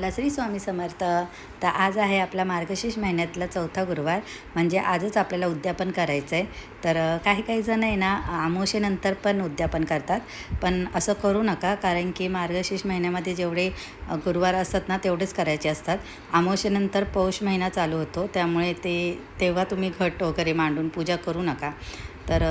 बोला श्री स्वामी समर्थ। तर आज आहे आपला मार्गशीर्ष महिन्यातला चौथा गुरुवार, म्हणजे आजच आपल्याला उद्यापन करायचं आहे। तर काही काही जण आहे ना अमावस्येनंतर पण उद्यापन करतात, पण असं करू नका, कारण की मार्गशीर्ष महिन्यामध्ये जेवढे गुरुवार असतात ना तेवढेच करायचे असतात। अमावस्येनंतर पौष महिना चालू होतो, त्यामुळे तेव्हा तुम्ही घट वगैरे मांडून पूजा करू नका। तर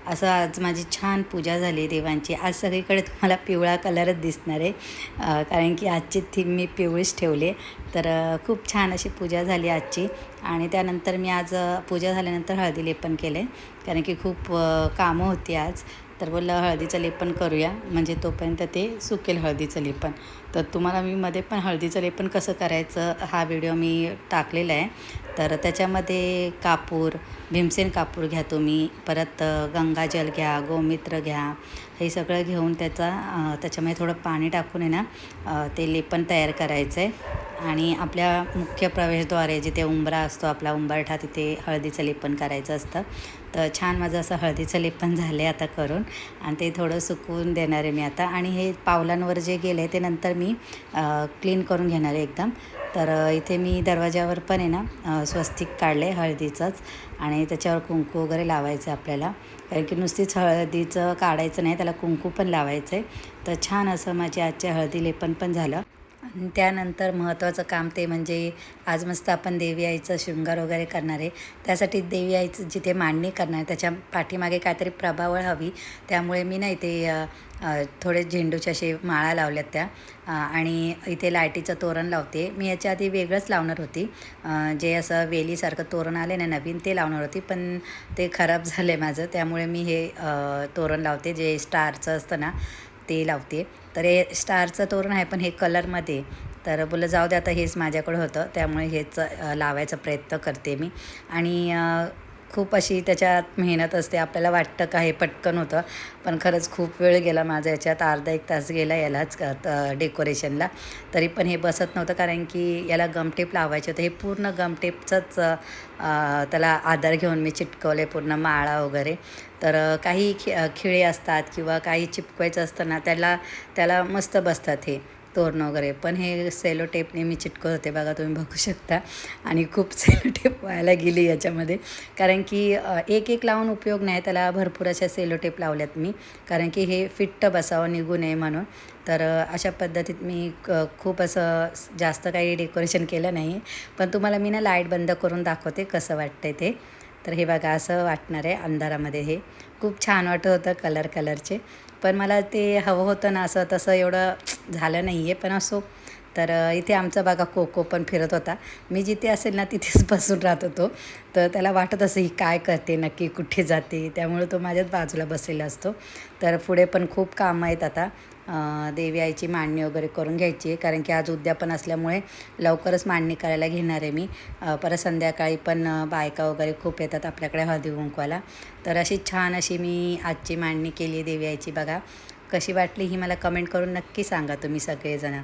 असं आज माझी छान पूजा झाली देवांची। आज सगळीकडे तुम्हाला पिवळा कलरच दिसणार आहे, कारण की आजची थीम मी पिवळीच ठेवली। तर खूप छान अशी पूजा झाली आजची। आणि त्यानंतर मी आज पूजा झाल्यानंतर हळदी लेपन केले, कारण की खूप कामं होती आज। तर बोललं हळदीचं लेपन करूया, म्हणजे तोपर्यंत ते सुकेल हळदीचं लेपन। तर तुम्हाला मी मध्ये पण हळदीचं लेपन कसं करायचं हा व्हिडिओ मी टाकलेला आहे। तर त्याच्यामध्ये कापूर, भीमसेन कापूर घ्या तुम्ही, परत गंगाजल घ्या, गोमित्र घ्या, हे सगळं घेऊन त्याच्यामध्ये थोडं पाणी टाकून आहे ना ते लेपन तयार करायचं आहे। आणि आपल्या मुख्य प्रवेशद्वारे जिथे उंबरा असतो आपला उंबरठा, तिथे हळदीचं लेपन करायचं असतं। तर छान माझं असं हळदीचं लेपन झालं आहे आता करून, आणि ते थोडं सुकवून देणार आहे मी आता। आणि हे पावलांवर जे गेले ते नंतर मी क्लीन करून घेणार आहे एकदम। तर इथे मी दरवाजावर पण आहे ना स्वस्तिक काढले हळदीचंच, आणि त्याच्यावर कुंकू वगैरे लावायचं आहे आपल्याला, कारण की नुसतीच हळदीचं काढायचं नाही, त्याला कुंकू पण लावायचं आहे। तर छान असं माझे आजचे हळदी लेपन पण झालं। आणि त्यानंतर महत्त्वाचं काम ते म्हणजे आज मस्त आपण देवी आईचं शृंगार वगैरे करणार आहे। त्यासाठी देवी आईचं जिथे मांडणी करणार आहे त्याच्या पाठीमागे काहीतरी प्रभावळ हवी, त्यामुळे मी नाही ते थोडे झेंडूचे असे माळा लावल्यात त्या, आणि इथे लाईटीचं तोरण लावते मी। याच्या आधी वेगळंच लावणार होती, जे असं वेलीसारखं तोरण आले ना नवीन, ते लावणार होती, पण ते खराब झालं आहे माझं, त्यामुळे मी हे तोरण लावते जे स्टारचं असतं ना ते लावते। तर हे स्टारचं तोरण आहे, पण हे कलरमध्ये। तर बोललं जाऊ दे, आता हेच माझ्याकडं होतं त्यामुळे हेच लावायचा प्रयत्न करते मी। आणि खूप अशी त्याच्यात मेहनत असते, आपल्याला वाटतं का हे पटकन होतं, पण खरंच खूप वेळ गेला माझा याच्यात, अर्धा एक तास गेला यालाच डेकोरेशनला। तरी पण हे बसत नव्हतं, कारण की याला गमटेप लावायचे होतं। हे पूर्ण गमटेपचंच त्याला आधार घेऊन मी चिटकवले पूर्ण माळा वगैरे। तर काही खिळे असतात किंवा काही चिपकवायचं असतं ना त्याला मस्त बसतात हे तोरणं वगैरे, पण हे सेलो टेपने मी चिटकवत होते, बघा तुम्ही बघू शकता। आणि खूप सेलो टेप व्हायला गेली याच्यामध्ये, कारण की एक एक लावून उपयोग नाही, त्याला भरपूर अशा सेलो टेप लावल्यात मी, कारण की हे फिट्ट बसावं, निघू नये म्हणून। तर अशा पद्धतीत मी खूप असं जास्त काही डेकोरेशन केलं नाही, पण तुम्हाला मी ना लाईट बंद करून दाखवते कसं वाटतंय ते। तर हे बघा असं वाटणार आहे अंधारामध्ये, हे खूप छान वाटत होतं कलरचे, पण मला ते हवं होतं ना असं तसं एवढं झालं नाही आहे, पण असो। तर इथे आमचा बघा कोको पण फिरत होता, मी जिथे असेल ना तिथेच बसून राहत होतो। तर त्याला वाटत असं ही काय करते नक्की, कुठे जाते, त्यामुळे तो माझ्याच बाजूला बसलेला असतो। तर पुढे पण खूप कामं आहेत आता, देवी आईची मांडणी वगैरे करून घ्यायची आहे, कारण की आज उद्यापन असल्यामुळे लवकरच मांडणी करायला घेणार आहे मी। परत संध्याकाळी पण बायका वगैरे खूप येतात आपल्याकडे हळदी कुंकवाला। तर अशी छान अशी मी आजची मांडणी केली आहे देवी आईची। बघा कशी वाटली ही मला कमेंट करून नक्की सांगा तुम्ही सगळेजण।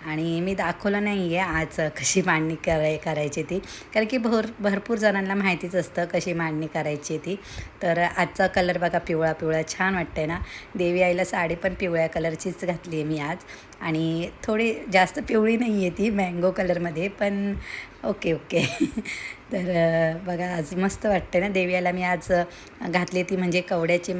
आणि मी दाखवलं नाही आहे आज कशी मांडणी करायची ती, कारण की भरपूर जणांना माहितीच असतं कशी मांडणी करायची ती। तर आजचा कलर बघा पिवळा पिवळा छान वाटतंय ना। देवी आईला साडी पण पिवळ्या कलरचीच घातली आहे मी आज, आणि थोडी जास्त पिवळी नाही आहे ती, मँगो कलरमध्ये, पण ओके ओके तर बघा आज मस्त वाटते ना देवी आईला मी आज घातली ती, म्हणजे कवड्याची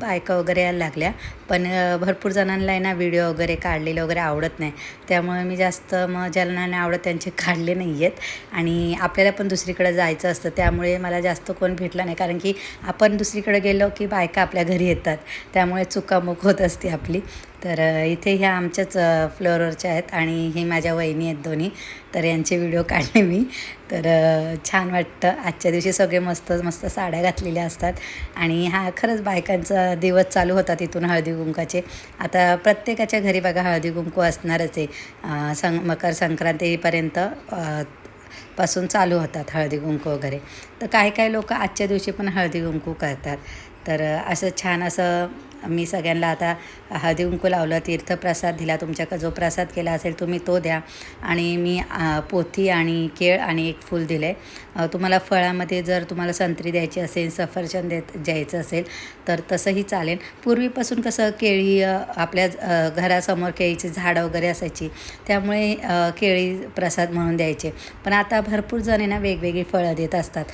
बायका वगैरे यायला लागल्या, पण भरपूर जणांना आहे ना व्हिडिओ वगैरे काढलेले वगैरे आवडत नाही, त्यामुळे मी जास्त ज्यांना नाही आवडत त्यांचे काढले नाही आहेत। आणि आपल्याला पण दुसरीकडे जायचं असतं, त्यामुळे मला जास्त कोण भेटला नाही, कारण की आपण दुसरीकडे गेलो की बायका आपल्या घरी येतात, त्यामुळे चुकामुक होत असते आपली। तर इथे ह्या आमच्याच फ्लोअरवरच्या आहेत, आणि हे माझ्या वहिनी आहेत दोन्ही, तर यांचे व्हिडिओ काढले मी। तर छान वाटतं, आजच्या दिवशी सगळे मस्त मस्त साड्या घातलेल्या असतात, आणि हा खरंच बायकांचा दिवस चालू होतात इथून हळदी कुंकाचे। आता प्रत्येकाच्या घरी बघा हळदी कुंकू असणारच आहे, मकर संक्रांतीपर्यंत पासून चालू होतात हळदी कुंकू वगैरे। तर काही काही लोक आजच्या दिवशी पण हळदी कुंकू करतात। तर असं छान असं मी सगळ्यांना आता हळदी कुंकू लावलं, तीर्थप्रसाद दिला. तुमच्याकडे जो प्रसाद केला असेल तुम्ही तो द्या. आणि मी पोथी आणि केळ आणि एक फूल दिले. तुम्हाला फळामध्ये जर तुम्हाला संत्री द्यायची असेल, सफरचंद द्यायचं असेल तर तसंही चालेल. पूर्वीपासून कसं केळी आपल्या घरासमोर केळीची झाडं वगैरे असायची, त्यामुळे केळी प्रसाद म्हणून द्यायचे. पण आता भरपूर जण वेगवेगळी फळं देत असतात.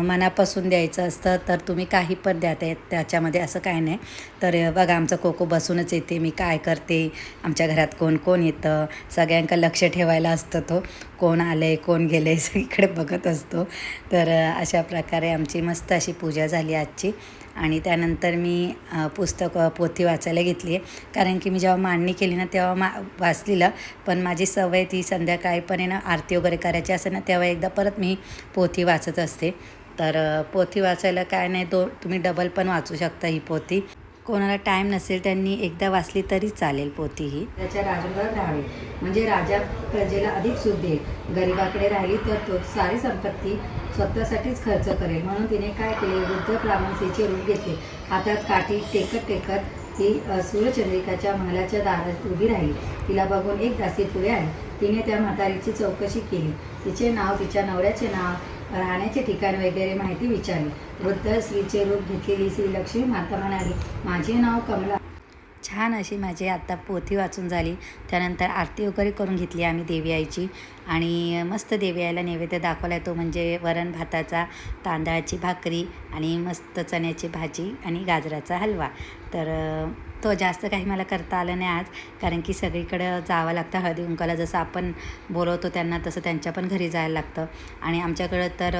मनापासून द्यायचं असतं तर तुम्ही काही पण द्या, त्याच्यामध्ये असं काय नाही. तर बघा आमचा कोको बसूनच येते, मी काय करते, आमच्या घरात कोण कोण येतं, सगळ्यांका लक्ष ठेवायला असतं. तो कोण आलं आहे कोण गेलं आहे सगळीकडे बघत असतो. तर अशा प्रकारे आमची मस्त अशी पूजा झाली आजची. आणि त्यानंतर मी पोथी वाचायला घेतली आहे, कारण की मी जेव्हा मांडणी केली ना तेव्हा वाचलेलं. पण माझी सवय ती संध्याकाळी पण आरती वगैरे करायची असेल ना तेव्हा एकदा परत मी पोथी वाचत असते. तर पोथी वाचायला काय नाही, तुम्ही डबल पण वाचू शकता ही पोथी. कोणाला टाईम नसेल त्यांनी एकदा वाचली तरी चालेल पोथी ही. त्याच्या राजूवर राहावे म्हणजे राजा प्रजेला अधिक सुख देईल, गरिबाकडे राहिली तर तो सारी संपत्ती स्वतःसाठीच खर्च करेल. म्हणून तिने काय केले, वृद्ध ब्राह्मणसेचे रूप घेतले. हातात काठी टेकत टेकत ती सूर्यचंद्रिकाच्या महलाच्या दारात उभी राहिली. तिला बघून एक दासी पुढे आली. तिने त्या म्हातारीची चौकशी केली. तिचे नाव, तिच्या नवऱ्याचे नाव, राहण्याचे ठिकाण वगैरे माहिती विचारली. वृद्ध स्त्रीचे रूप घेतलेली श्री लक्ष्मी माता म्हणाली, माझे नाव कमला. छान अशी माझी आत्ता पोथी वाचून झाली. त्यानंतर आरती वगैरे करून घेतली आम्ही देवी आईची. आणि मस्त देवी आईला नैवेद्य दाखवला आहे, तो म्हणजे वरण भाताचा, तांदळाची भाकरी आणि मस्त चण्याची भाजी आणि गाजराचा हलवा. तर तो जास्त काही मला करता आलं नाही आज, कारण की सगळीकडं जावं लागतं हळदी कुंकाला. जसं आपण बोलवतो त्यांना तसं त्यांच्या पण घरी जायला लागतं. आणि आमच्याकडं तर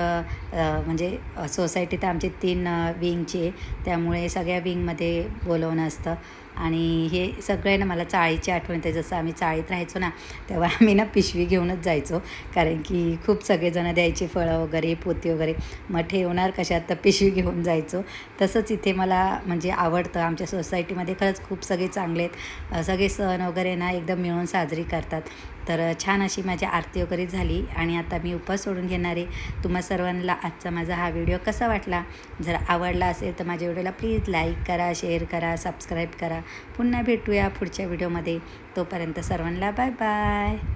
म्हणजे सोसायटी तर आमची 3 विंगची आहे, त्यामुळे सगळ्या विंगमध्ये बोलवणं असतं. आणि हे सगळं मला चाळीची आठवण येते. जसं आम्ही चाळीत राहायचो ना तेव्हा आम्ही पिशवी घेऊनच जायचो, कारण की खूप सगळेजणं द्यायची फळं वगैरे, पोती वगैरे. मग ठेवणार कशात, तर पिशवी घेऊन जायचो. तसंच इथे मला म्हणजे आवडतं. आमच्या सोसायटीमध्ये खरंच खूप सगळे चांगले आहेत. सगळे सण वगैरे एकदम मिळून साजरी करतात. तर छान अशी माझी आरती वगैरे झाली आणि आता मी उपवास सोडून घेणार आहे. तुम्हा सर्वांना आजचा माझा हा व्हिडिओ कसा वाटला, जर आवडला असेल तर माझ्या व्हिडिओला प्लीज लाईक करा, शेअर करा, सबस्क्राईब करा. पुन्हा भेटूया पुढच्या व्हिडिओमध्ये. तोपर्यंत सर्वांना बाय बाय.